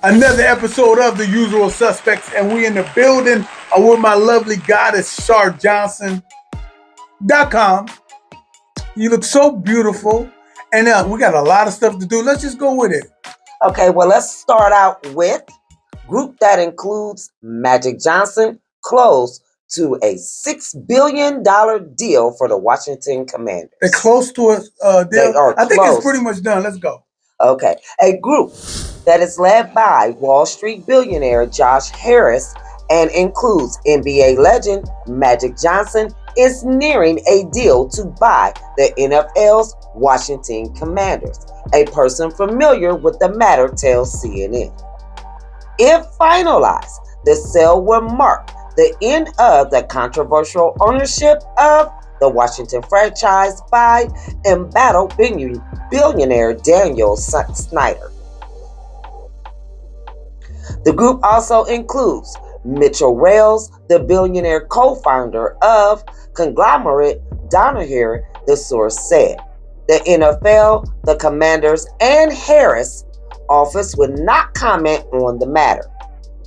Another episode of The Usual Suspects, and we in the building are with my lovely goddess, SharJohnson.com. You look so beautiful, and we got a lot of stuff to do. Let's just go with it. Okay, well, let's start out with group that includes Magic Johnson close to a $6 billion deal for the Washington Commanders. They're close to a deal. They are I think close. it's pretty much done. Let's go. Okay, a group that is led by Wall Street billionaire Josh Harris and includes NBA legend Magic Johnson is nearing a deal to buy the NFL's Washington Commanders. A person familiar with the matter tells CNN. If finalized, the sale will mark the end of the controversial ownership of the Washington franchise by embattled billionaire Daniel Snyder. The group also includes Mitchell Rales, the billionaire co-founder of conglomerate Danaher, the source said. The NFL, the Commanders, and Harris office would not comment on the matter.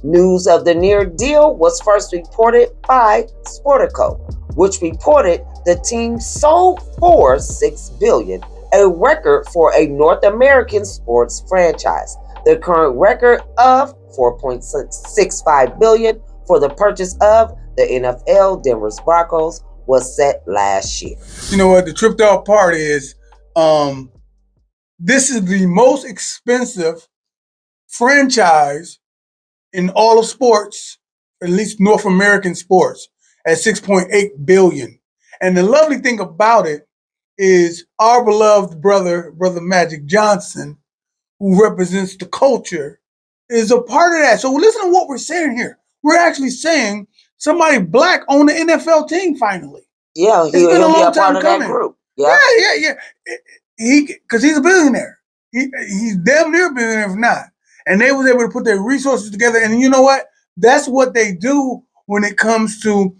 News of the near deal was first reported by Sportico, which reported the team sold for $6 billion, a record for a North American sports franchise. The current record of $4.65 billion for the purchase of the NFL Denver Broncos was set last year. You know what? The tripped out part is this is the most expensive franchise in all of sports, at least North American sports, at $6.8 billion. And the lovely thing about it is our beloved brother Magic Johnson, who represents the culture, is a part of that. So listen to what we're saying here. We're actually saying somebody black on the NFL team finally. Yeah, he'll be a part of that group. Yeah. Because he's a billionaire. He's damn near a billionaire if not. And they was able to put their resources together. And you know what? That's what they do when it comes to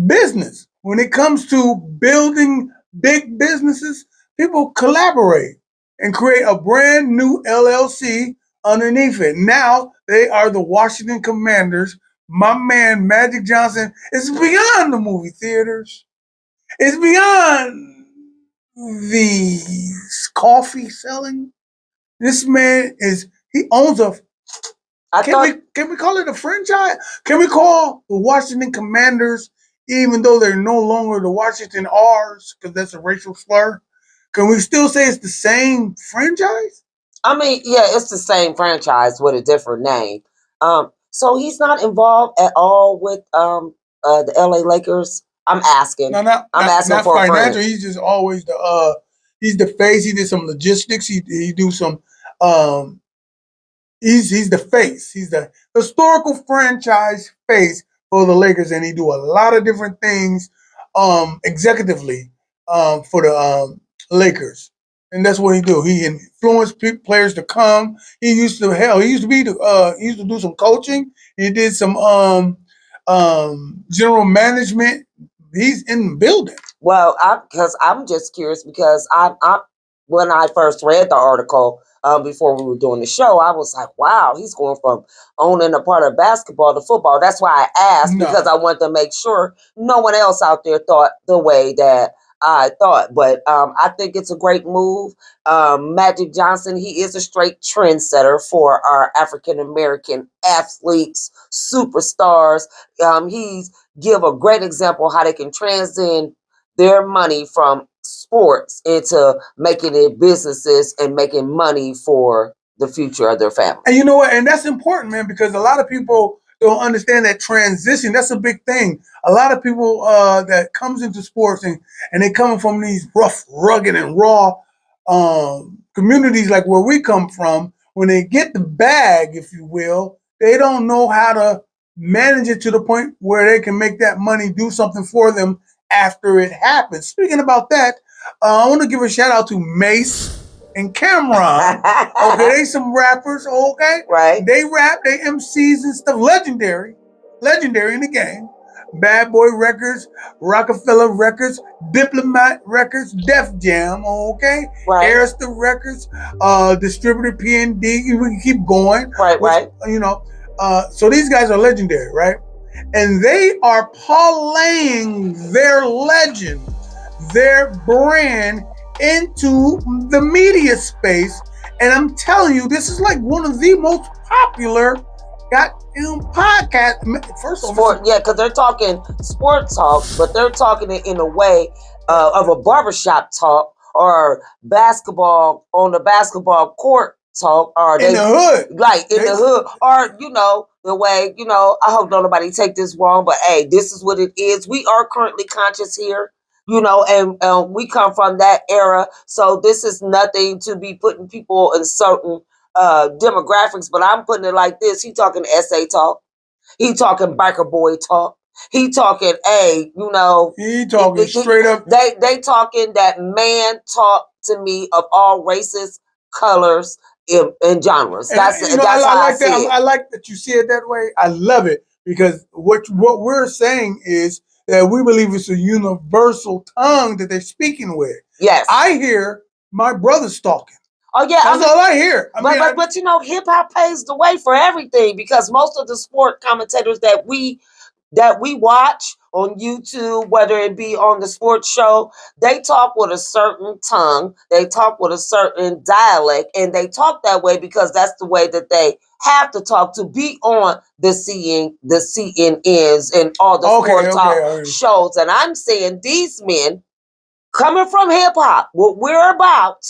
business. When it comes to building big businesses, people collaborate and create a brand new LLC underneath it. Now they are the Washington Commanders. My man, Magic Johnson, is beyond the movie theaters. It's beyond the coffee selling. This man he owns can we call it a franchise? Can we call the Washington Commanders, even though they're no longer the Washington R's, because that's a racial slur? Can we still say it's the same franchise? I mean, yeah, it's the same franchise with a different name. So he's not involved at all with the LA Lakers. I'm asking. No, not for financial. a friend. He's just always he's the face. He did some logistics. He do some he's the face. He's the historical franchise face for the Lakers, and he do a lot of different things executively for the Lakers. And that's what he do. He influenced players to come. He used to do some coaching. He did some general management. He's in the building. Well, I'm just curious because I when I first read the article before we were doing the show, I was like, wow, he's going from owning a part of basketball to football. That's why I asked, because I wanted to make sure no one else out there thought the way that I thought. But I think it's a great move. Magic Johnson, he is a straight trendsetter for our African-American athletes, superstars. He's give a great example how they can transcend their money from sports into making it businesses and making money for the future of their family. And you know what? And that's important, man, because a lot of people don't understand that transition. That's a big thing. A lot of people that comes into sports and they come from these rough, rugged, and raw communities like where we come from, when they get the bag, if you will, they don't know how to manage it to the point where they can make that money do something for them after it happens. Speaking about that, I want to give a shout out to Mase and Cameron. Okay, they some rappers, okay? Right. They rap, they MCs and stuff. Legendary in the game. Bad Boy Records, Rockefeller Records, Diplomat Records, Def Jam, okay, Right. Arista Records, Distributor P&D. We can keep going. Right, Which right. So these guys are legendary, right? And they are parlaying their legend, their brand into the media space. And I'm telling you, this is like one of the most popular podcasts. First of all, Yeah, because they're talking sport talk, but they're talking it in a way of a barbershop talk or basketball on the basketball court talk, or in the hood, like in the hood, or the way I hope don't nobody take this wrong, but hey, this is what it is. We are currently conscious here. And we come from that era, so this is nothing to be putting people in certain demographics. But I'm putting it like this: he talking SA talk, he talking biker boy talk. He talking, he talking straight up. They talking that man talk to me of all races, colors, and genres. And that's I how like I see that. it. I like that you see it that way. I love it because what we're saying is that we believe it's a universal tongue that they're speaking with. Yes. I hear my brothers talking. Oh yeah, that's all I hear. But hip hop paves the way for everything, because most of the sport commentators that we watch on YouTube, whether it be on the sports show, they talk with a certain tongue, they talk with a certain dialect, and they talk that way because that's the way that they have to talk to be on the CNNs and all the sport talk shows. And I'm saying these men coming from hip hop, what we're about,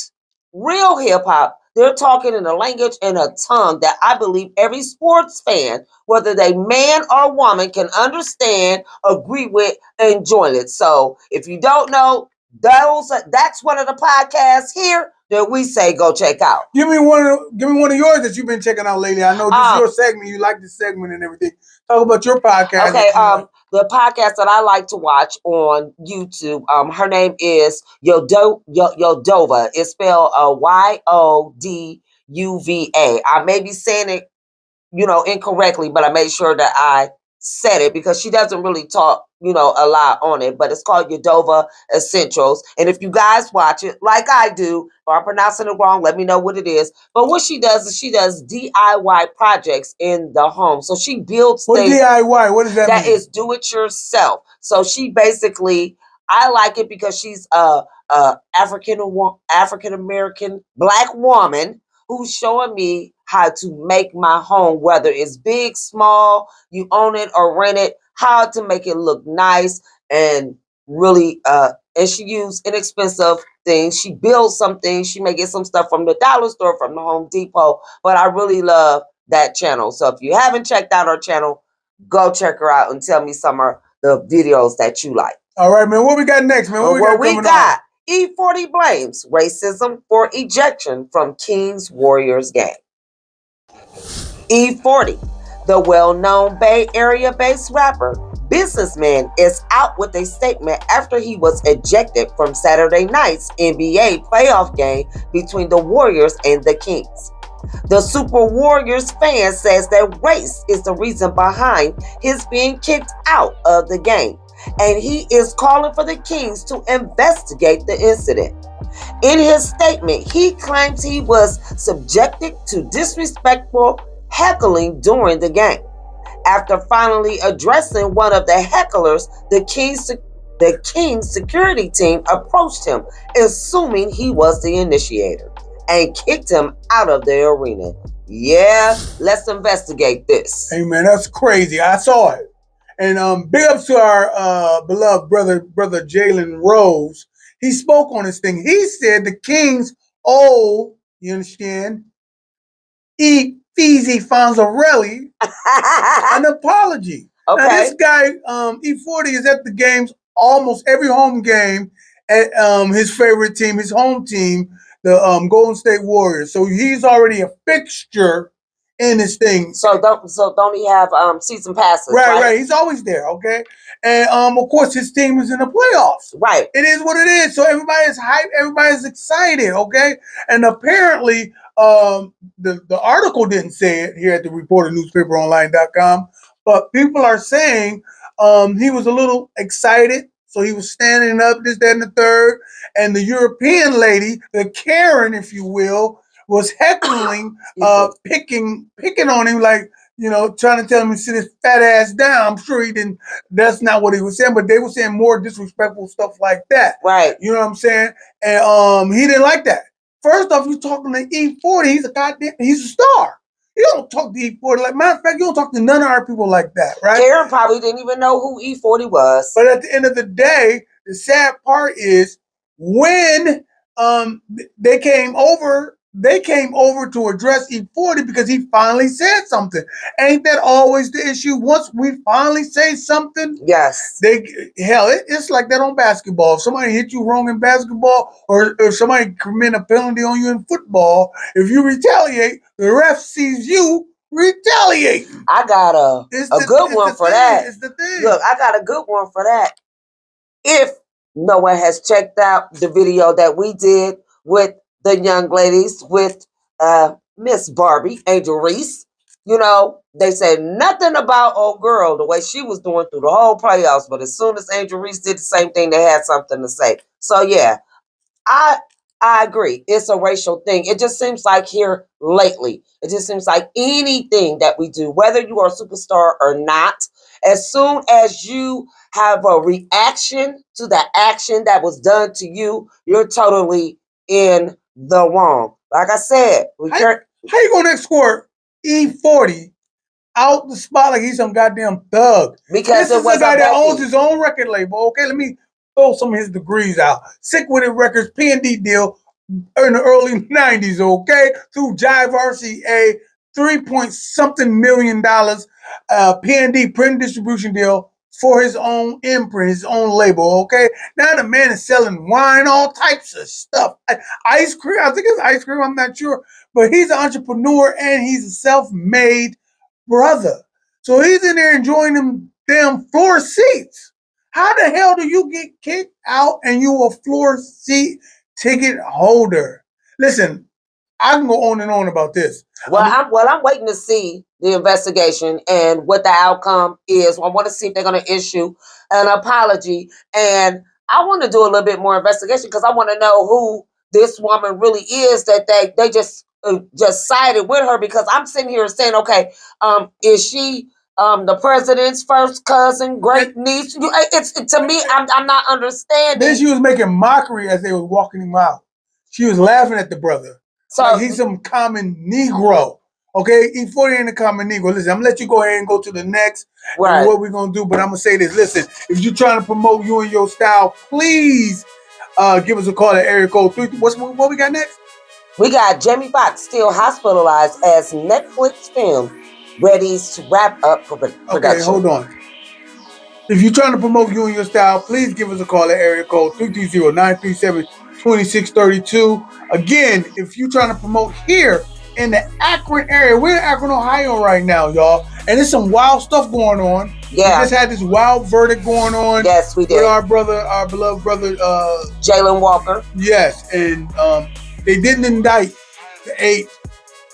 real hip hop, they're talking in a language and a tongue that I believe every sports fan, whether they man or woman, can understand, agree with, and join it. So if you don't know, that's one of the podcasts here that we say go check out. Give me one of yours that you've been checking out lately. I know this is your segment. You like this segment and everything. Talk about your podcast. Okay, the podcast that I like to watch on YouTube, her name is Yodova. It's spelled YODUVA. I may be saying it, incorrectly, but I made sure that I said it because she doesn't really talk, a lot on it. But it's called Yodova Essentials. And if you guys watch it, like I do, if I'm pronouncing it wrong, let me know what it is. But what she does is she does DIY projects in the home. So she builds things. DIY? What does that mean? That is do it yourself. So she basically, I like it because she's a African American Black woman who's showing me how to make my home, whether it's big, small, you own it or rent it, how to make it look nice and really, and she used inexpensive things. She builds some things. She may get some stuff from the dollar store, from the Home Depot, but I really love that channel. So if you haven't checked out our channel, go check her out and tell me some of the videos that you like. All right, man. What we got next, man? What we got? E40 blames racism for ejection from Kings Warriors game. E40, the well-known Bay Area-based rapper, businessman, is out with a statement after he was ejected from Saturday night's NBA playoff game between the Warriors and the Kings. The Super Warriors fan says that race is the reason behind his being kicked out of the game, and he is calling for the Kings to investigate the incident. In his statement, he claims he was subjected to disrespectful heckling during the game. After finally addressing one of the hecklers, the Kings security team approached him, assuming he was the initiator, and kicked him out of the arena. Yeah, let's investigate this. Hey man, that's crazy. I saw it. And big ups to our beloved brother Jalen Rose. He spoke on this thing. He said the Kings owe, you understand, Feezy Fonzarelli an apology. Okay. Now this guy, E40, is at the games, almost every home game at his favorite team, his home team, the Golden State Warriors. So he's already a fixture in this thing. So don't he have season passes? Right. He's always there, okay? And of course his team is in the playoffs. Right. It is what it is. So everybody is hyped, everybody's excited, okay? And apparently the article didn't say it here at the reporternewspaperonline.com, but people are saying He was a little excited, so he was standing up, this, that, and the third. And the European lady, the Karen, if you will, was heckling, picking on him, like, trying to tell him to sit his fat ass down. I'm sure he didn't. That's not what he was saying, but they were saying more disrespectful stuff like that. Right. You know what I'm saying? And he didn't like that. First off, you talking to E40. He's a star. You don't talk to E40 like. Matter of fact, you don't talk to none of our people like that, right? Karen probably didn't even know who E40 was. But at the end of the day, the sad part is when they came over to address E40 because he finally said something. Ain't that always the issue? Once we finally say something, yes, it's like that on basketball. If somebody hit you wrong in basketball, or if somebody commit a penalty on you in football, if you retaliate, the ref sees you retaliating. I got a good one for that. It's the thing. Look, I got a good one for that. If no one has checked out the video that we did with the young ladies, with Miss Barbie, Angel Reese, they said nothing about old girl, the way she was doing through the whole playoffs. But as soon as Angel Reese did the same thing, they had something to say. So yeah, I agree. It's a racial thing. It just seems like here lately, it just seems like anything that we do, whether you are a superstar or not, as soon as you have a reaction to the action that was done to you, you're totally in the wrong. Like I said, how you gonna escort E40 out the spot like he's some goddamn thug? Because this is a guy that owns his own record label. Okay, let me throw some of his degrees out. Sick With It Records P&D deal in the early 90s, okay? Through Jive RCA, $3-point-something million P&D print distribution deal for his own imprint, his own label, okay? Now the man is selling wine, all types of stuff. Ice cream, I think it's ice cream, I'm not sure. But he's an entrepreneur and he's a self-made brother. So he's in there enjoying them damn floor seats. How the hell do you get kicked out and you a floor seat ticket holder? Listen, I can go on and on about this. I'm waiting to see the investigation and what the outcome is. I want to see if they're going to issue an apology, and I want to do a little bit more investigation because I want to know who this woman really is that they just sided with her. Because I'm sitting here saying, okay, is she the president's first cousin, great niece? It's to me, I'm not understanding. Then she was making mockery as they were walking him out. She was laughing at the brother. So like he's some common Negro. Okay, E40 ain't a common Negro. Listen, I'm gonna let you go ahead and go to the next. Right. What we're gonna do, but I'm gonna say this. Listen, if you're trying to promote you and your style, please give us a call at area code 3. What we got next? We got Jamie Foxx still hospitalized as Netflix film readies to wrap up production. Okay, hold on. If you're trying to promote you and your style, please give us a call at area code 330-937-2632. Again, if you're trying to promote here in the Akron area, we're in Akron, Ohio right now, y'all. And there's some wild stuff going on. Yeah. We just had this wild verdict going on. Yes, we did. With our beloved brother, Jalen Walker. Yes, and they didn't indict the 8.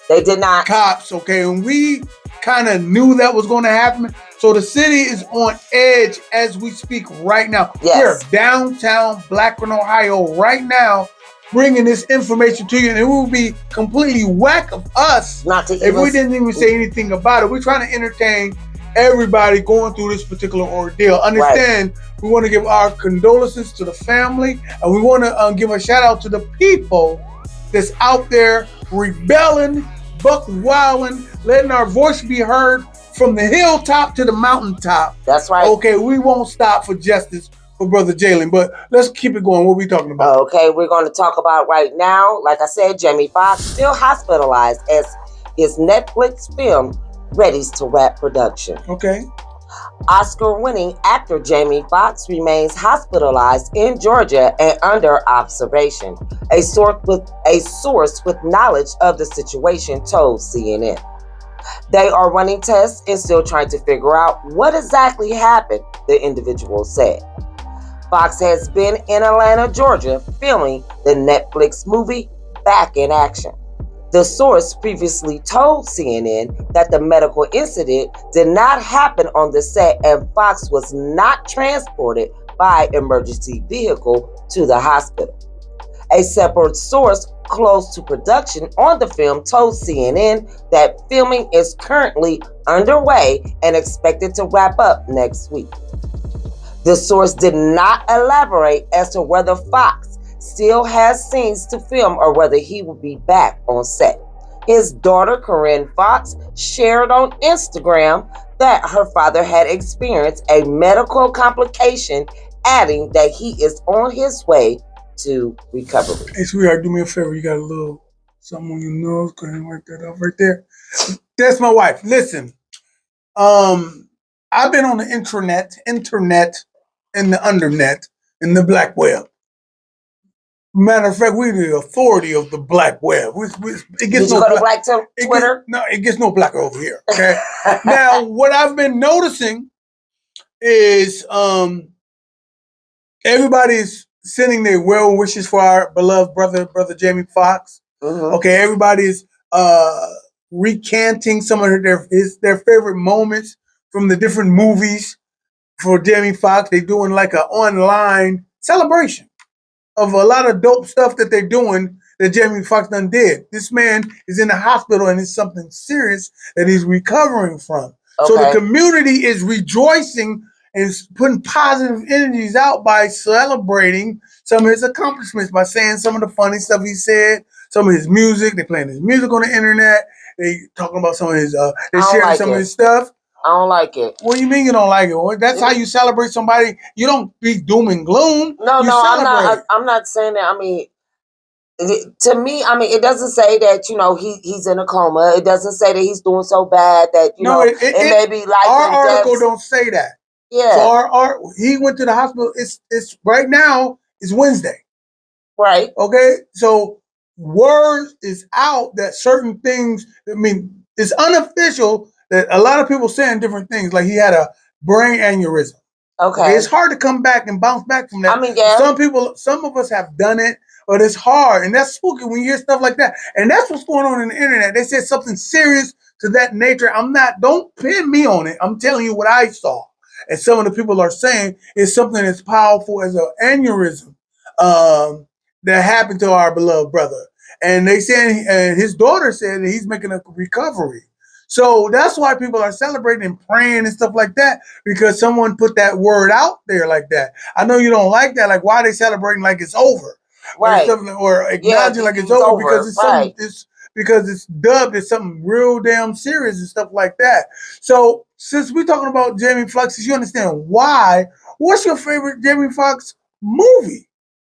They did not. Cops, okay, and we kind of knew that was going to happen. So the city is on edge as we speak right now. Yes. We're downtown Blackburn, Ohio right now, bringing this information to you, and it will be completely whack of us if we didn't even say anything about it. We're trying to entertain everybody going through this particular ordeal. Understand, right. We want to give our condolences to the family, and we want to give a shout out to the people that's out there rebelling, buck wilding, letting our voice be heard from the hilltop to the mountaintop. That's right. Okay, we won't stop for justice for Brother Jalen, but let's keep it going. What are we talking about? Okay, we're going to talk about right now, like I said, Jamie Foxx still hospitalized as his Netflix film readies to wrap production. Okay. Oscar-winning actor Jamie Foxx remains hospitalized in Georgia and under observation. A source with knowledge of the situation told CNN. They are running tests and still trying to figure out what exactly happened, the individual said. Foxx has been in Atlanta, Georgia, filming the Netflix movie Back in Action. The source previously told CNN that the medical incident did not happen on the set and Foxx was not transported by emergency vehicle to the hospital. A separate source close to production on the film told CNN that filming is currently underway and expected to wrap up next week. The source did not elaborate as to whether Foxx still has scenes to film or whether he will be back on set. His daughter, Corinne Foxx, shared on Instagram that her father had experienced a medical complication, adding that he is on his way to recovery. Hey, sweetheart, do me a favor. You got a little something on your nose. Go ahead and wipe that off right there. That's my wife. Listen, I've been on the internet, and the undernet, and the black web. Matter of fact, we're the authority of the black web. Did you go to black Twitter? It gets no blacker over here. Okay. Now, what I've been noticing is everybody's sending their well wishes for our beloved brother Jamie Foxx. Mm-hmm. Okay, everybody's recanting some of their favorite moments from the different movies for Jamie Foxx. They're doing like an online celebration of a lot of dope stuff that they're doing that Jamie Foxx done did. This man is in the hospital and it's something serious that he's recovering from. Okay. So the community is rejoicing and putting positive energies out by celebrating some of his accomplishments, by saying some of the funny stuff he said, some of his music. They're playing his music on the internet. They talking about some of his, they're sharing some of his stuff. I don't like it. What do you mean you don't like it? Well, that's how you celebrate somebody. You don't be doom and gloom. No, I'm not saying that. I mean, to me, I mean, it doesn't say that he's in a coma. It doesn't say that he's doing so bad that it may be like our article don't say that. Yeah. So he went to the hospital. It's right now. It's Wednesday. Right. Okay. So word is out that certain things. I mean, it's unofficial that a lot of people saying different things. Like he had a brain aneurysm. Okay. It's hard to come back and bounce back from that. I mean, yeah. Some of us have done it, but it's hard, and that's spooky when you hear stuff like that. And that's what's going on in the internet. They said something serious to that nature. Don't pin me on it. I'm telling you what I saw. And some of the people are saying it's something as powerful as an aneurysm that happened to our beloved brother. And they said, and his daughter said that he's making a recovery. So that's why people are celebrating and praying and stuff like that, because someone put that word out there like that. I know you don't like that. Like, why are they celebrating like it's over? Right. Or acknowledging like it's over because it's something, because it's dubbed as something real damn serious and stuff like that. So since we're talking about Jamie Foxx, you understand why. What's your favorite Jamie Foxx movie?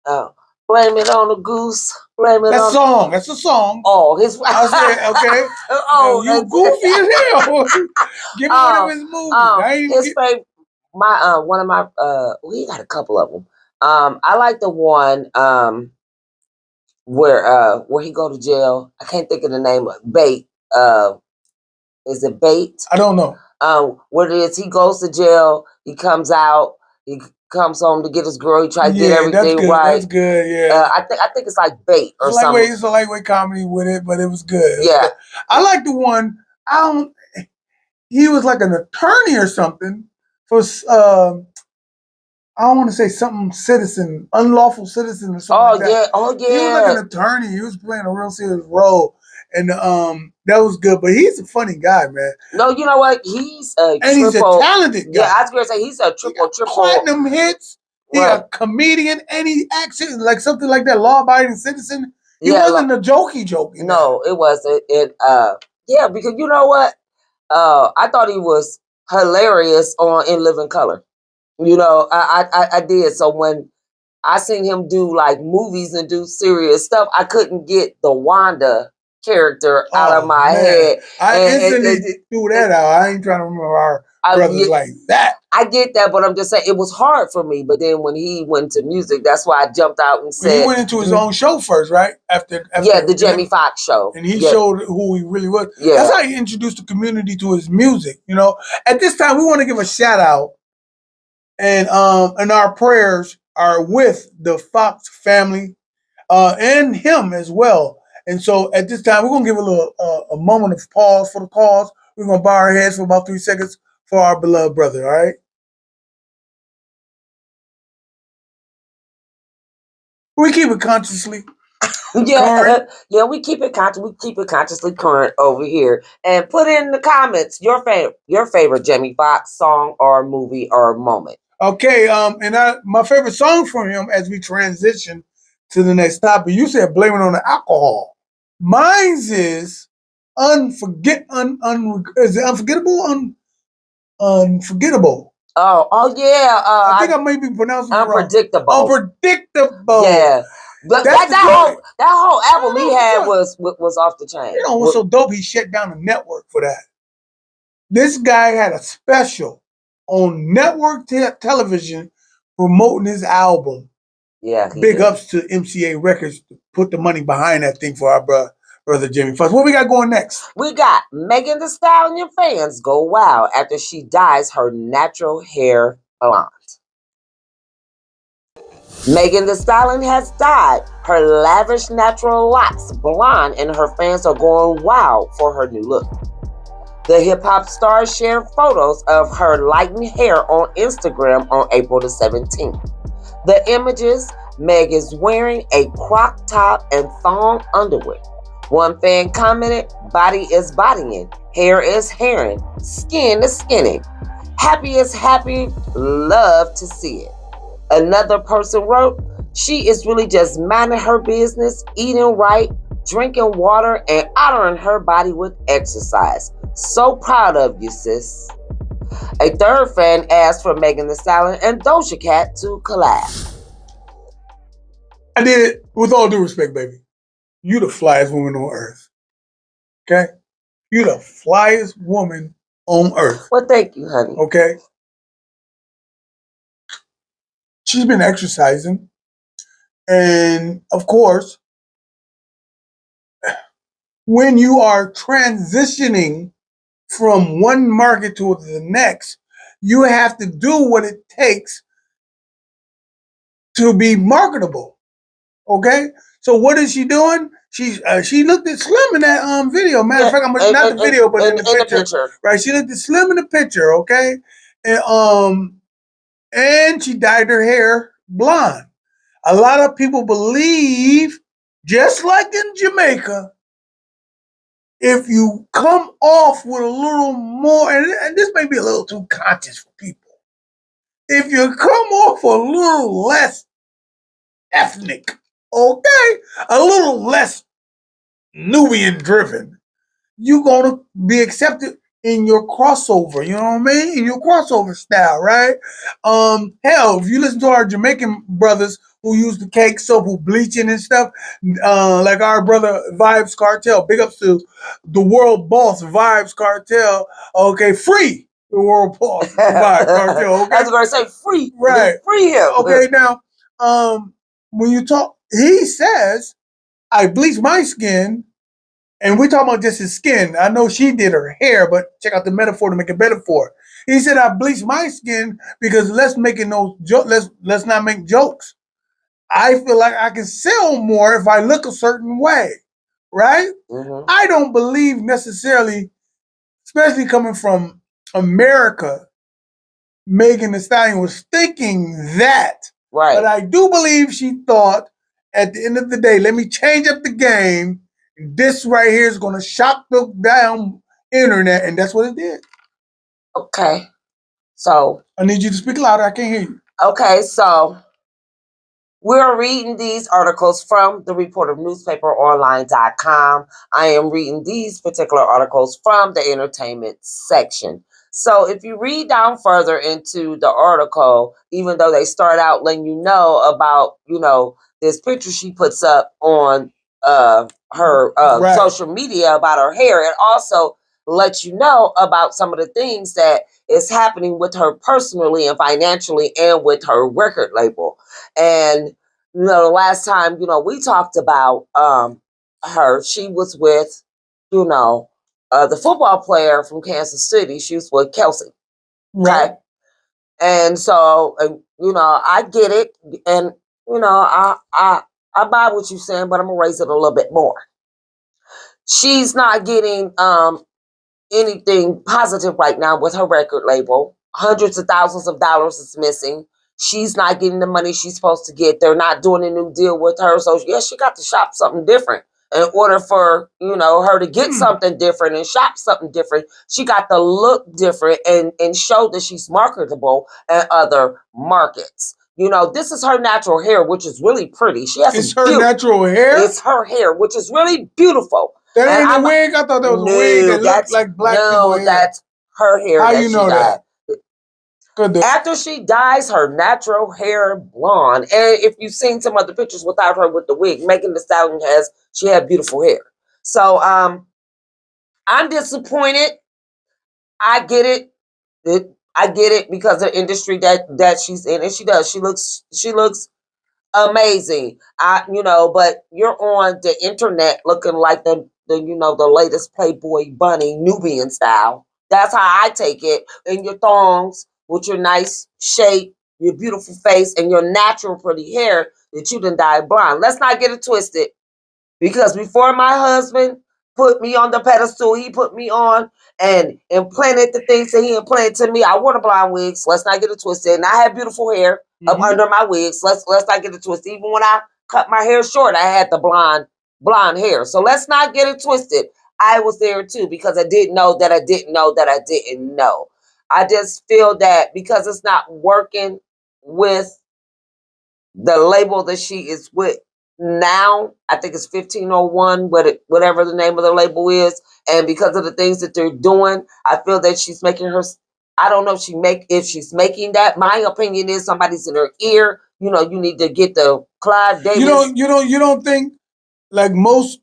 Oh, Blame It on the Goose. That's a song. Oh, his. I said, okay. Oh, you goofy as hell. Give me one of his movies. His favorite. One of my. We got a couple of them. I like the one. Where he go to jail. I can't think of the name. Bait. Is it Bait? I don't know. What it is? He goes to jail. He comes out. He comes home to get his girl. He tries to get everything right. That's good. Yeah. I think it's like Bait or something. It's a lightweight comedy with it, but it was good. Yeah. I like the one. He was like an attorney or something for. I don't want to say something unlawful citizen or something like that. Oh, yeah. He was like an attorney. He was playing a real serious role. And that was good. But he's a funny guy, man. No, you know what? He's a he's a talented guy. Yeah, I was going to say he's a triple. Platinum hits. He's a comedian. And he acts like something like that. Law-abiding citizen. He wasn't a jokey. No, it wasn't. Because you know what? I thought he was hilarious on In Living Color. I did. So when I seen him do like movies and do serious stuff, I couldn't get the Wanda character out of my head. I instantly threw that out. I ain't trying to remember our brothers like that. I get that, but I'm just saying it was hard for me. But then when he went to music, that's why I jumped out and said he went into his own show first, right? After the Jamie Foxx show, and he showed who he really was. Yeah. That's how he introduced the community to his music. At this time, we want to give a shout out. And our prayers are with the Foxx family and him as well. And so at this time, we're gonna give a little a moment of pause for the cause. We're gonna bow our heads for about 3 seconds for our beloved brother. All right. We keep it consciously current. Yeah, we keep it consciously current over here. And put in the comments your favorite Jamie Foxx song or movie or moment. Okay, and my favorite songs from him as we transition to the next topic. You said blame it on the alcohol. Mine's is is it unforgettable? Unforgettable. Oh yeah. I think I may be pronouncing it wrong. Unpredictable. Unpredictable. Yeah. But That's that whole album he had was off the chain. You know what's so dope? He shut down the network for that. This guy had a special on network television promoting his album. Yeah. Big ups to MCA Records to put the money behind that thing for our brother Jimmy Foxx. What we got going next? We got Megan Thee Stallion fans go wild after she dyes her natural hair blonde. Megan Thee Stallion has dyed her lavish natural locks blonde, and her fans are going wild for her new look. The hip-hop star shared photos of her lightened hair on Instagram on April the 17th. The images, Meg is wearing a crop top and thong underwear. One fan commented, "Body is bodying, hair is hairing, skin is skinning. Happy is happy, love to see it." Another person wrote, "She is really just minding her business, eating right, drinking water, and honoring her body with exercise. So proud of you, sis." A third fan asked for Megan Thee Stallion and Doja Cat to collab. I did it with all due respect, baby. You the flyest woman on earth. Okay? You the flyest woman on earth. Well, thank you, honey. Okay? She's been exercising. And of course, when you are transitioning from one market to the next, you have to do what it takes to be marketable. Okay? So what is she doing? She looked at Slim in that video. Matter of fact, not the video, but in the picture. Right? She looked at Slim in the picture, okay? And she dyed her hair blonde. A lot of people believe, just like in Jamaica, if you come off with a little more, and this may be a little too conscious for people, if you come off a little less ethnic, okay, a little less Nubian driven, you're going to be accepted in your crossover, you know what I mean? In your crossover style, right? Hell, if you listen to our Jamaican brothers who use the cake soap, who bleaching and stuff, like our brother Vibes Cartel, big ups to the world boss Vibes Cartel, okay, free the world boss Vibes Cartel, okay? I was going to say free, right? Free him. Okay, now, when you talk, he says, "I bleach my skin." And we're talking about just his skin. I know she did her hair, but check out the metaphor to make a metaphor. He said, "I bleached my skin because let's not make jokes. I feel like I can sell more if I look a certain way, right?" Mm-hmm. I don't believe necessarily, especially coming from America, Megan Thee Stallion was thinking that. Right. But I do believe she thought, at the end of the day, let me change up the game. This right here is going to shock the damn internet, and that's what it did. Okay. So I need you to speak louder. I can't hear you. Okay, so we're reading these articles from the reporternewspaperonline.com. I am reading these particular articles from the entertainment section. So if you read down further into the article, even though they start out letting you know about, this picture she puts up on her Right. social media about her hair, it also lets you know about some of the things that is happening with her personally and financially and with her record label. And the last time, we talked about her, she was with, the football player from Kansas City. She was with Kelsey. Right. Okay. And so, I get it. And, I buy what you're saying, but I'm gonna raise it a little bit more. She's not getting anything positive right now with her record label. Hundreds of thousands of dollars is missing. She's not getting the money she's supposed to get. They're not doing a new deal with her. So yes, she got to shop something different. In order for, her to get something different and shop something different, she got to look different and show that she's marketable in other markets. This is her natural hair, which is really pretty. She has It's her natural hair? It's her hair, which is really beautiful. That ain't a wig? I thought that was a wig that looked like black people hair. No, that's her hair. How you know that? After she dyes her natural hair blonde, and if you've seen some other pictures without her with the wig, Megan Thee Stallion she had beautiful hair. So I'm disappointed. I get it. I get it because the industry that she's in, and she does. She looks amazing. But you're on the internet looking like the latest Playboy bunny, Nubian style. That's how I take it. In your thongs with your nice shape, your beautiful face, and your natural pretty hair that you done dyed blonde. Let's not get it twisted. Because before my husband put me on the pedestal, he put me on and implanted the things that he implanted to me. I wore the blonde wigs. Let's not get it twisted. And I had beautiful hair up under my wigs. Let's not get it twisted. Even when I cut my hair short, I had the blonde hair. So let's not get it twisted. I was there too because I didn't know that I didn't know that I didn't know. I just feel that because it's not working with the label that she is with now, I think it's 1501, whatever the name of the label is, and because of the things that they're doing, I feel that she's making her. I don't know if she's making that. My opinion is somebody's in her ear. You need to get the Clive Davis. You don't think like most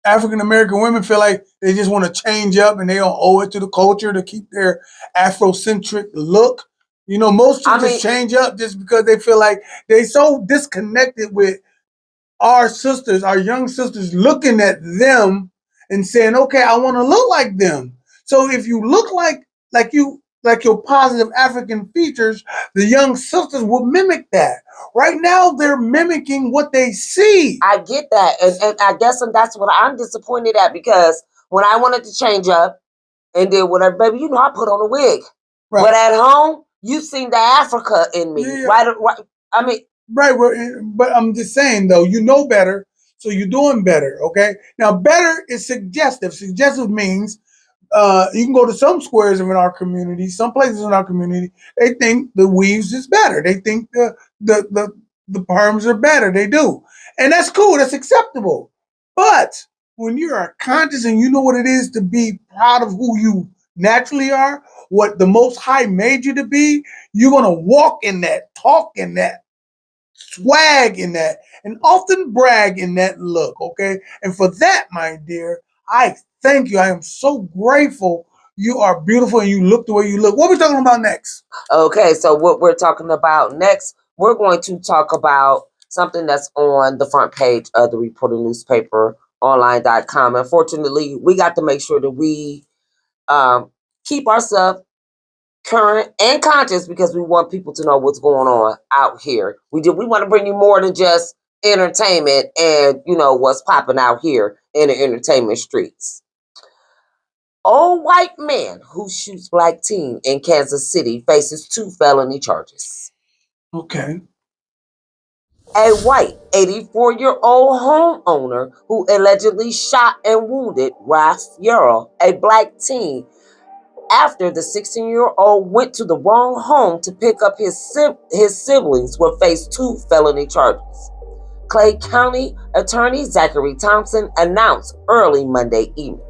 African American women feel like they just want to change up and they don't owe it to the culture to keep their Afrocentric look. Most people just change up just because they feel like they so disconnected with our sisters, our young sisters, looking at them and saying, "Okay, I want to look like them." So if you look like your positive African features, the young sisters will mimic that. Right now, they're mimicking what they see. I get that, and I guess that's what I'm disappointed at because when I wanted to change up and did whatever, baby, I put on a wig. Right. But at home, you seen the Africa in me, yeah. Right? I mean. Right, but I'm just saying though, you know better, so you're doing better. Okay, now better is suggestive. Suggestive means you can go to some squares in our community, some places in our community. They think the weaves is better. They think the perms are better. They do, and that's cool. That's acceptable. But when you are conscious and you know what it is to be proud of who you naturally are, what the Most High made you to be, you're gonna walk in that, talk in that, swag in that, and often brag in that look, okay? And for that, my dear, I thank you. I am so grateful. You are beautiful and you look the way you look. What are we talking about next? Okay, so what we're talking about next, we're going to talk about something that's on the front page of the Reporter newspaper, online.com. Unfortunately, we got to make sure that we keep ourselves current and conscious because we want people to know what's going on out here. We want to bring you more than just entertainment and what's popping out here in the entertainment streets. Old white man who shoots black teen in Kansas City faces 2 felony charges. Okay. A white 84-year-old homeowner who allegedly shot and wounded Ralph Yarrow, a black teen, after the 16-year-old went to the wrong home to pick up his siblings, will face 2 felony charges. Clay County Attorney Zachary Thompson announced early Monday evening.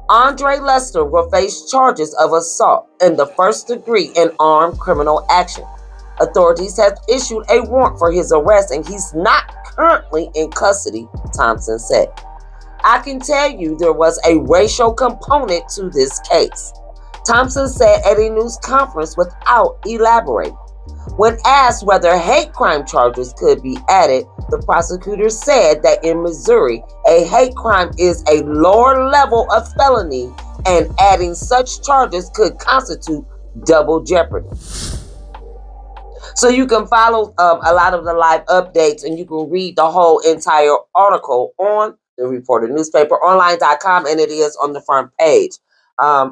Andre Lester will face charges of assault in the first degree in armed criminal action. Authorities have issued a warrant for his arrest and he's not currently in custody, Thompson said. I can tell you there was a racial component to this case, Thompson said at a news conference without elaborating. When asked whether hate crime charges could be added, the prosecutor said that in Missouri, a hate crime is a lower level of felony and adding such charges could constitute double jeopardy. So you can follow a lot of the live updates and you can read the whole entire article on the reported newspaper, online.com, and it is on the front page. I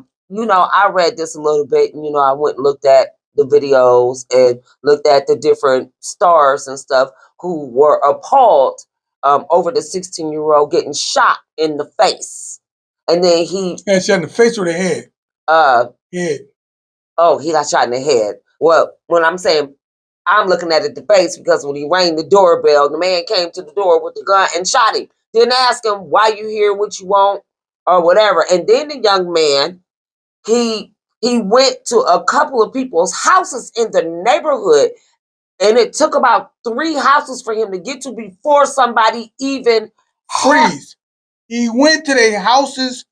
read this a little bit, and, I went and looked at the videos and looked at the different stars and stuff who were appalled over the 16-year-old getting shot in the face. And then shot in the face or the head? Head. Oh, he got shot in the head. Well, when I'm saying I'm looking at it the face, because when he rang the doorbell, the man came to the door with the gun and shot him. Didn't ask him why you here, what you want, or whatever. And then the young man, he went to a couple of people's houses in the neighborhood, and it took about 3 houses for him to get to before somebody even freeze. He went to their houses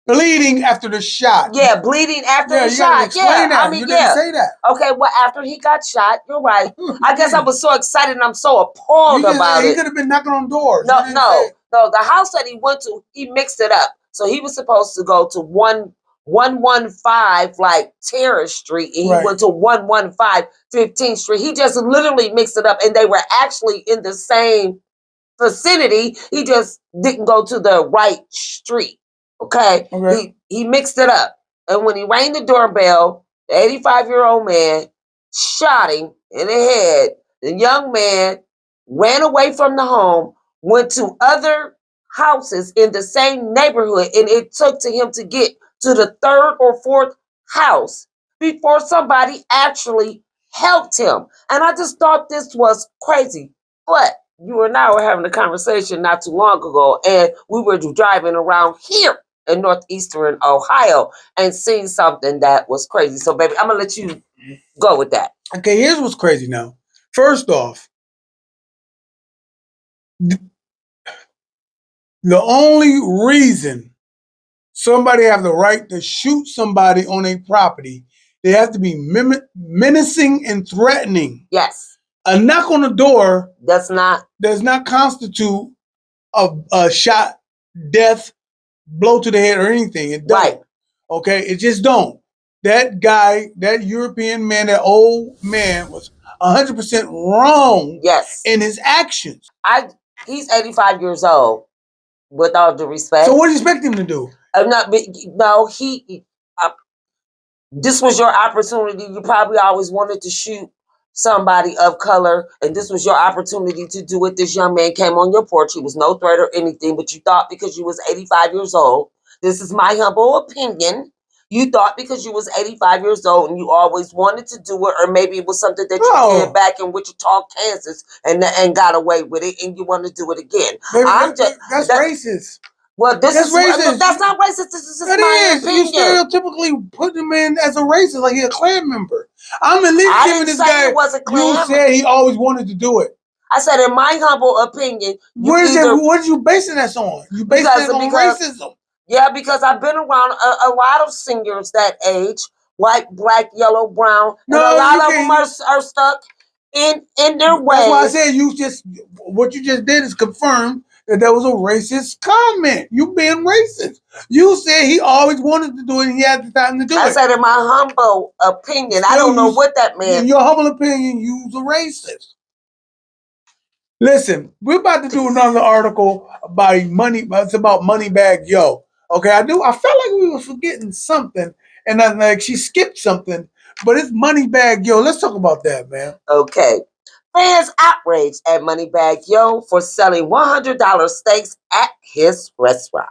bleeding after the shot. Yeah, bleeding after the shot. That. You didn't say that. Okay, well, after he got shot, you're right. I guess I was so excited and I'm so appalled about it. He could have been knocking on doors. No. The house that he went to, he mixed it up. So he was supposed to go to 115 like Terrace Street, and he went to 115 15th Street. He just literally mixed it up, and they were actually in the same vicinity. He just didn't go to the right street. Okay. He mixed it up. And when he rang the doorbell, the 85-year-old man shot him in the head. The young man ran away from the home, went to other houses in the same neighborhood, and it took to him to get to the 3rd or 4th house before somebody actually helped him. And I just thought this was crazy. But you and I were having a conversation not too long ago, and we were driving around here in northeastern Ohio and seeing something that was crazy. So, baby, I'm going to let you go with that. Okay, here's what's crazy now. First off, the only reason somebody have the right to shoot somebody on a property, they have to be menacing and threatening. Yes. A knock on the door does not constitute a shot, death, blow to the head, or anything. It don't. Right. Okay, it just don't. That guy, that European man, that old man was 100% wrong. Yes. In his actions. He's 85 years old. With all due respect. So what do you expect him to do? This was your opportunity. You probably always wanted to shoot somebody of color, and this was your opportunity to do it. This young man came on your porch. He was no threat or anything, but you thought because you was 85 years old, this is my humble opinion, you thought because you was 85 years old and you always wanted to do it, or maybe it was something that you did back in Wichita, Kansas, and got away with it, and you want to do it again. That's racist. Well, that's not racist. This is my opinion. You stereotypically put him in as a racist, like he's a Klan member. I'm at least giving this guy. You said he always wanted to do it. I said, in my humble opinion, what are you basing this on? You basing it on racism? Yeah, because I've been around a lot of singers that age, white, black, yellow, brown, and a lot of them are stuck in their ways. That's why I said what you just did is confirm that was a racist comment. You being racist. You said he always wanted to do it and he had the time to do it. I said in my humble opinion. I don't know what that meant. In your humble opinion, you's a racist. Listen, we're about to do another article by money. It's about Moneybagg Yo. Okay, I felt like we were forgetting something, and then like she skipped something, but it's Moneybagg Yo. Let's talk about that, man. Okay. Fans outraged at Moneybagg Yo for selling $100 steaks at his restaurant.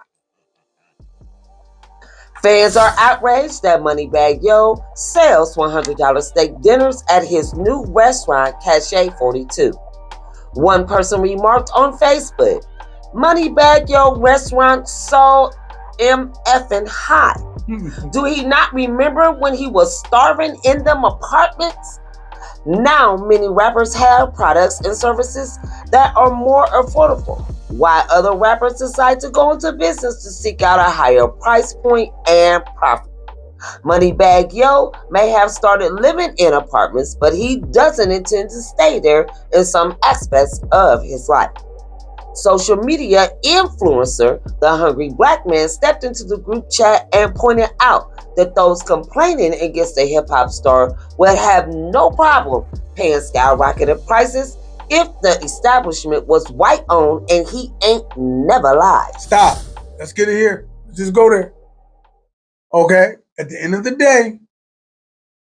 Fans are outraged that Moneybagg Yo sells $100 steak dinners at his new restaurant, Cache 42. One person remarked on Facebook, Moneybagg Yo restaurant so MFing high. Do he not remember when he was starving in them apartments? Now, many rappers have products and services that are more affordable, while other rappers decide to go into business to seek out a higher price point and profit. Moneybagg Yo may have started living in apartments, but he doesn't intend to stay there in some aspects of his life. Social media influencer, The Hungry Black Man, stepped into the group chat and pointed out that those complaining against the hip-hop star would have no problem paying skyrocketed prices if the establishment was white owned, and he ain't never lied. Stop. Let's get it here. Just go there. Okay. At the end of the day,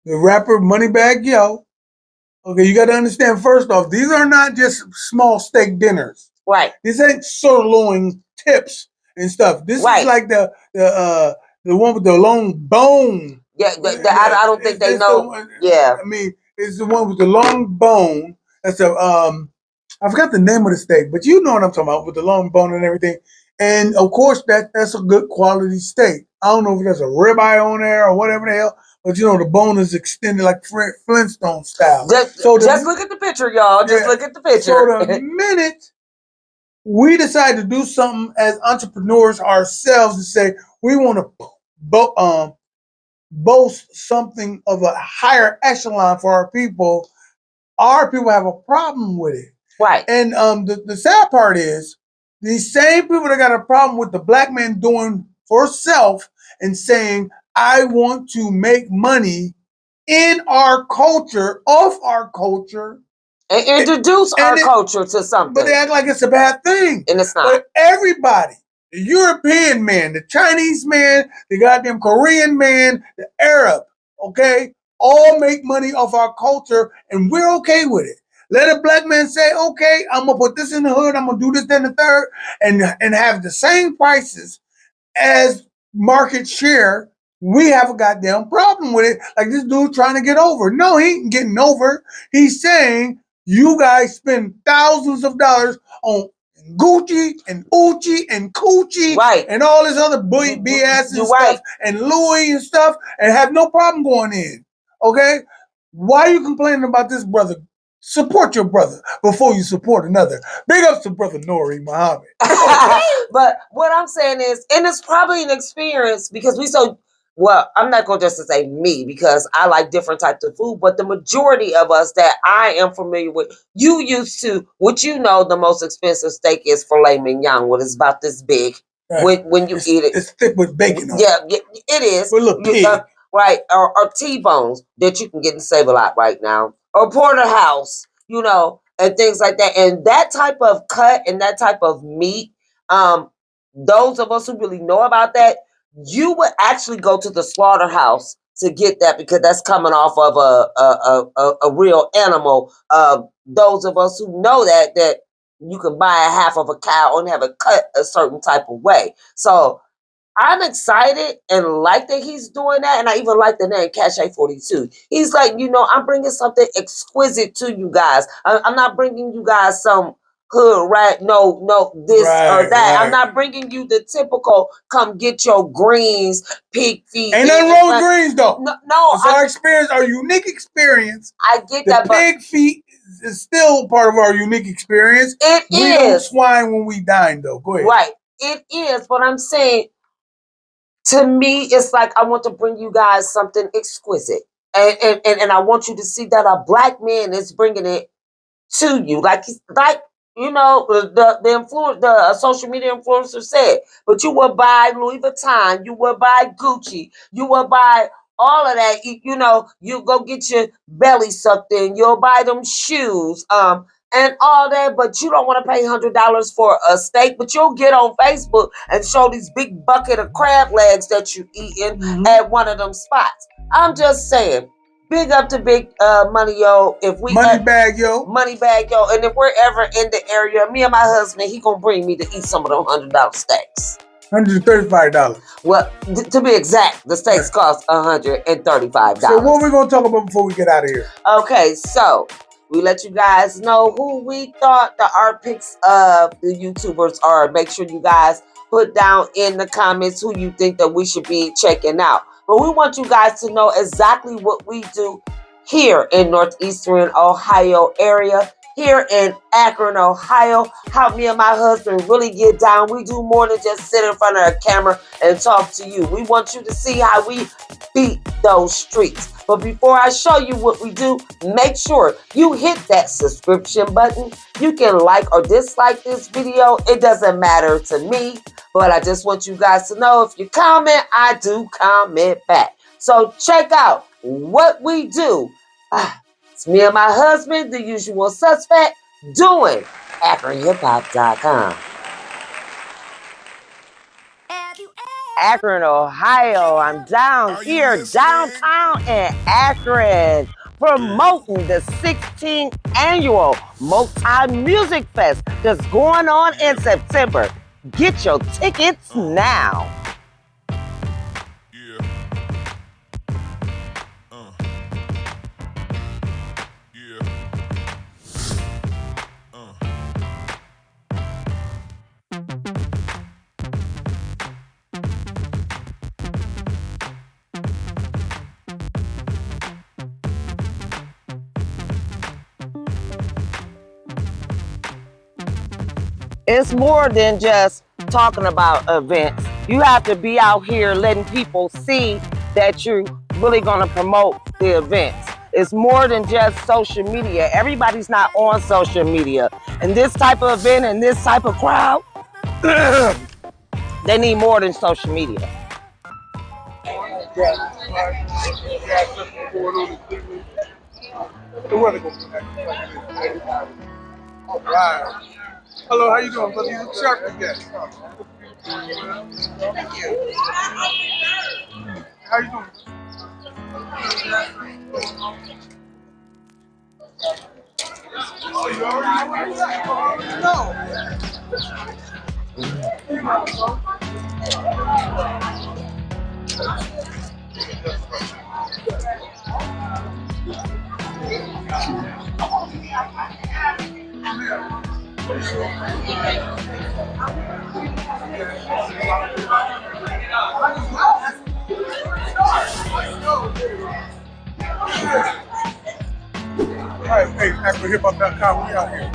the rapper Moneybagg Yo. Okay, you got to understand. First off, these are not just small steak dinners. Right. These ain't sirloin tips and stuff. This is like the one with the long bone. Yeah, I don't think they know. I mean, it's the one with the long bone. That's I forgot the name of the steak, but you know what I'm talking about, with the long bone and everything. And of course, that's a good quality steak. I don't know if there's a ribeye on there or whatever the hell, but you know the bone is extended like Flintstone style. Just look at the picture, y'all. Just look at the picture. So the minute we decide to do something as entrepreneurs ourselves to say we want to boast something of a higher echelon for our people have a problem with it. Right. And the sad part is these same people that got a problem with the black man doing for self and saying, I want to make money in our culture, off our culture, and introduce our culture to something. But they act like it's a bad thing. And it's not. But everybody, the European man, the Chinese man, the goddamn Korean man, the Arab, okay, all make money off our culture, and we're okay with it. Let a black man say, okay, I'm going to put this in the hood, I'm going to do this, then the third, and have the same prices as market share. We have a goddamn problem with it. Like this dude trying to get over. No, he ain't getting over. He's saying, you guys spend thousands of dollars on Gucci and Uchi and Coochie, right, and all this other BS and stuff, and Louis and stuff, and have no problem going in. Okay? Why are you complaining about this, brother? Support your brother before you support another. Big ups to brother Nori Muhammad. But what I'm saying is, and it's probably an experience because well, I'm not going to just say me because I like different types of food, but the majority of us that I am familiar with, you used to, what you know, the most expensive steak is filet mignon, what is about this big. Right. When you eat it. It's thick with bacon on it. Yeah, it is. With a little pig. Right, or T-bones that you can get in Save-A-Lot right now. Or porterhouse, you know, and things like that. And that type of cut and that type of meat, those of us who really know about that, you would actually go to the slaughterhouse to get that because that's coming off of a real animal. Those of us who know that you can buy a half of a cow and have it cut a certain type of way. So I'm excited and like that he's doing that. And I even like the name Cache 42. He's like, I'm bringing something exquisite to you guys. I'm not bringing you guys some hood rat, no, this or that. Right. I'm not bringing you the typical come get your greens, pig feet. Ain't nothing wrong with greens though. No, it's our experience, our unique experience. I get that. The pig feet is still part of our unique experience. We don't swine when we dine though. Go ahead. Right. It is, but I'm saying, to me, it's like I want to bring you guys something exquisite. And I want you to see that a black man is bringing it to you. Like the social media influencer said, but you will buy Louis Vuitton, you will buy Gucci, you will buy all of that. You go get your belly sucked in, you'll buy them shoes, and all that, but you don't want to pay $100 for a steak, but you'll get on Facebook and show these big bucket of crab legs that you eating at one of them spots. I'm just saying. Big up to Big Money Yo. If we Moneybagg Yo, and if we're ever in the area, me and my husband, he gonna bring me to eat some of them $100 steaks. $135. Well, to be exact, the steaks cost $135. So what we gonna talk about before we get out of here? Okay, so we let you guys know who we thought our picks of the YouTubers are. Make sure you guys put down in the comments who you think that we should be checking out. But we want you guys to know exactly what we do here in Northeastern Ohio area, here in Akron, Ohio, how me and my husband really get down. We do more than just sit in front of a camera and talk to you. We want you to see how we beat those streets. But before I show you what we do, make sure you hit that subscription button. You can like or dislike this video. It doesn't matter to me. But I just want you guys to know, if you comment, I do comment back. So check out what we do. It's me and my husband, the usual suspect, doing AkronHipHop.com. Akron, Ohio. I'm down here, downtown in Akron, promoting the 16th annual Multi-Music Fest that's going on in September. Get your tickets now. It's more than just talking about events. You have to be out here letting people see that you're really going to promote the events. It's more than just social media. Everybody's not on social media. And this type of event and this type of crowd, they need more than social media. All right. Hello, how you doing, brother? You look sharp again. How you doing? Oh, you already know. All right, hey, AkronHipHop.com, we out here.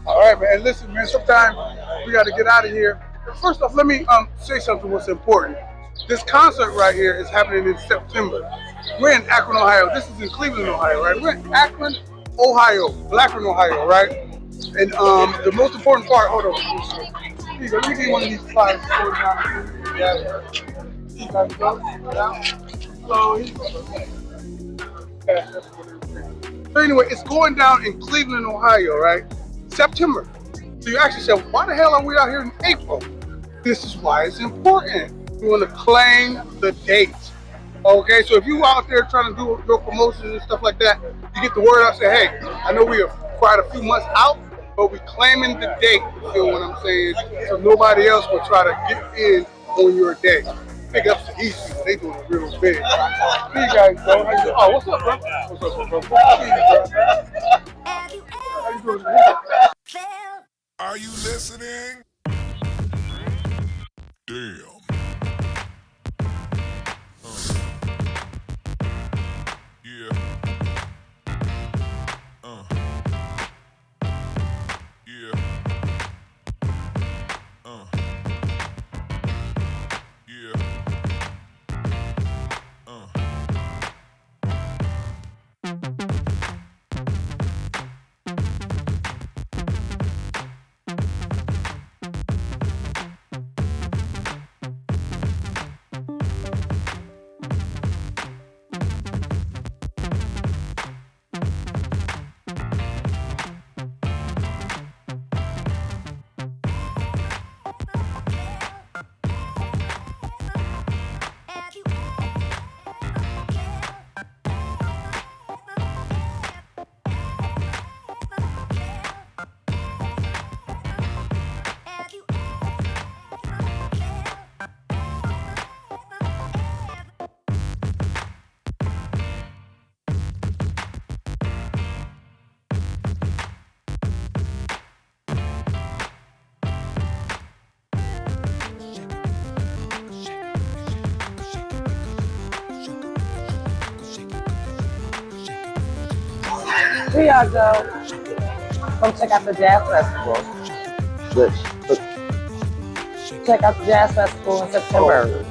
All right, man. Listen, man. Sometimes we got to get out of here. First off, let me say something. What's important? This concert right here is happening in September. We're in Akron, Ohio. This is in Cleveland, Ohio, right? We're in Akron, Ohio, Akron, Ohio, right? And the most important part. Hold on. Here you go. Let me get one of these flyers. Yeah. You guys go down. So here you go. So anyway, it's going down in Cleveland, Ohio, right? September. So you actually said, why the hell are we out here in April? This is why it's important. We want to claim the date. Okay, so if you out there trying to do your promotions and stuff like that, you get the word out, say, hey, I know we are quite a few months out, but we're claiming the date, you feel what I'm saying? So nobody else will try to get in on your day. Big ups to East people, they doing it real big. Here you guys go. How you doing? Oh, what's up, bro? What's up, bro? Good to see you, bro. How you doing? Are you listening? Damn. Yeah. Yeah. Yeah. Here y'all go. Come check out the Jazz Festival. Check out the Jazz Festival in September.